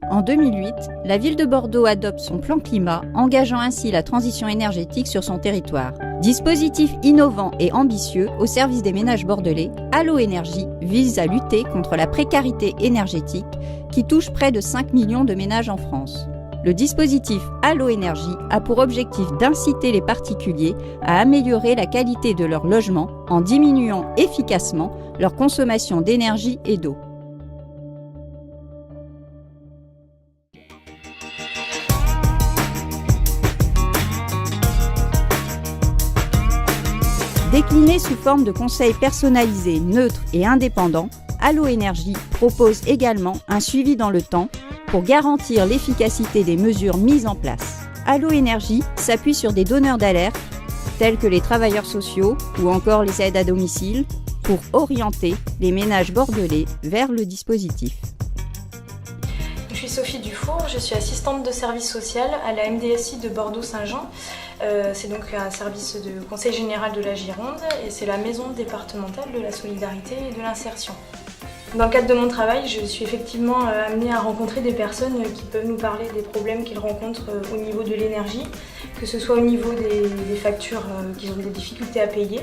En 2008, la ville de Bordeaux adopte son plan climat, engageant ainsi la transition énergétique sur son territoire. Dispositif innovant et ambitieux au service des ménages bordelais, Allo Énergie vise à lutter contre la précarité énergétique qui touche près de 5 millions de ménages en France. Le dispositif Allo Énergie a pour objectif d'inciter les particuliers à améliorer la qualité de leur logement en diminuant efficacement leur consommation d'énergie et d'eau. Décliné sous forme de conseils personnalisés, neutres et indépendants, Allo Énergie propose également un suivi dans le temps pour garantir l'efficacité des mesures mises en place. Allo Énergie s'appuie sur des donneurs d'alerte tels que les travailleurs sociaux ou encore les aides à domicile pour orienter les ménages bordelais vers le dispositif. Je suis Sophie Dufour, je suis assistante de service social à la MDSI de Bordeaux-Saint-Jean. C'est donc un service de Conseil général de la Gironde et c'est la maison départementale de la solidarité et de l'insertion. Dans le cadre de mon travail, je suis effectivement amenée à rencontrer des personnes qui peuvent nous parler des problèmes qu'ils rencontrent au niveau de l'énergie, que ce soit au niveau des factures qu'ils ont des difficultés à payer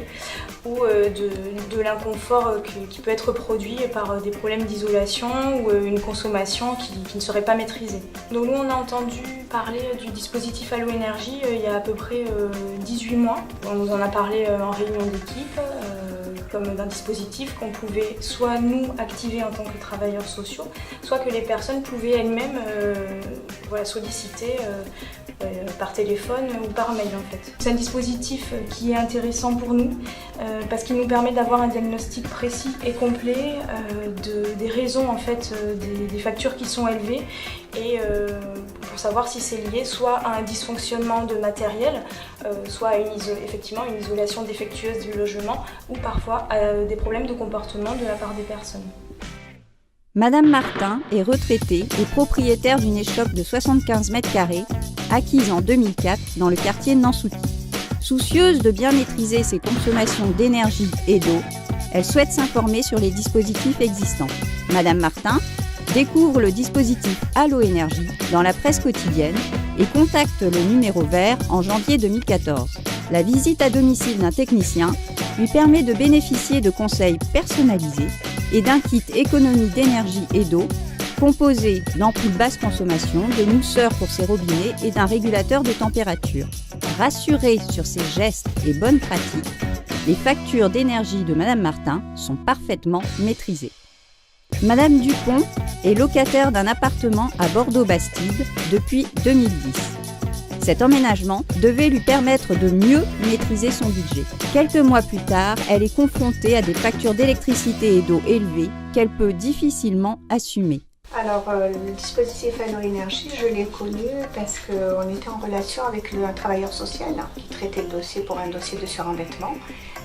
ou de l'inconfort qui peut être produit par des problèmes d'isolation ou une consommation qui ne serait pas maîtrisée. Donc nous, on a entendu parler du dispositif Allo Énergie il y a à peu près 18 mois. On nous en a parlé en réunion d'équipe. Comme d'un dispositif qu'on pouvait soit nous activer en tant que travailleurs sociaux, soit que les personnes pouvaient elles-mêmes solliciter par téléphone ou par mail en fait. C'est un dispositif qui est intéressant pour nous parce qu'il nous permet d'avoir un diagnostic précis et complet des raisons en fait des factures qui sont élevées et pour savoir si c'est lié soit à un dysfonctionnement de matériel, soit à effectivement une isolation défectueuse du logement ou parfois à des problèmes de comportement de la part des personnes. Madame Martin est retraitée et propriétaire d'une échoppe de 75 mètres carrés acquise en 2004 dans le quartier de Nansouty. Soucieuse de bien maîtriser ses consommations d'énergie et d'eau, elle souhaite s'informer sur les dispositifs existants. Madame Martin découvre le dispositif Allo Énergie dans la presse quotidienne et contacte le numéro vert en janvier 2014. La visite à domicile d'un technicien lui permet de bénéficier de conseils personnalisés et d'un kit économie d'énergie et d'eau composé d'ampoules basse consommation, de mousseurs pour ses robinets et d'un régulateur de température. Rassurée sur ses gestes et bonnes pratiques, les factures d'énergie de Madame Martin sont parfaitement maîtrisées. Madame Dupont est locataire d'un appartement à Bordeaux-Bastide depuis 2010. Cet emménagement devait lui permettre de mieux maîtriser son budget. Quelques mois plus tard, elle est confrontée à des factures d'électricité et d'eau élevées qu'elle peut difficilement assumer. Alors, le dispositif Allo Énergie, je l'ai connu parce qu'on était en relation avec un travailleur social qui traitait le dossier pour un dossier de surendettement.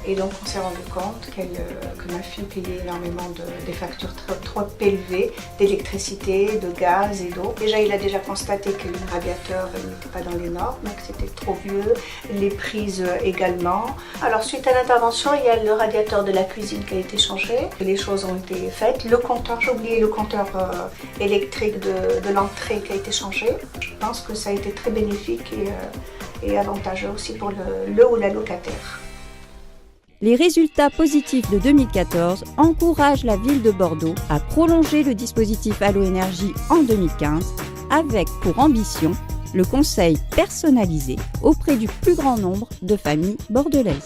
Et donc, on s'est rendu compte que ma fille payait énormément des factures trop élevées d'électricité, de gaz et d'eau. Il a déjà constaté que le radiateur n'était pas dans les normes, donc c'était trop vieux, les prises également. Alors, suite à l'intervention, il y a le radiateur de la cuisine qui a été changé. Les choses ont été faites. Le compteur, j'ai oublié le compteur électrique de l'entrée qui a été changé. Je pense que ça a été très bénéfique et avantageux aussi pour le ou la locataire. Les résultats positifs de 2014 encouragent la ville de Bordeaux à prolonger le dispositif Allo Énergie en 2015 avec pour ambition le conseil personnalisé auprès du plus grand nombre de familles bordelaises.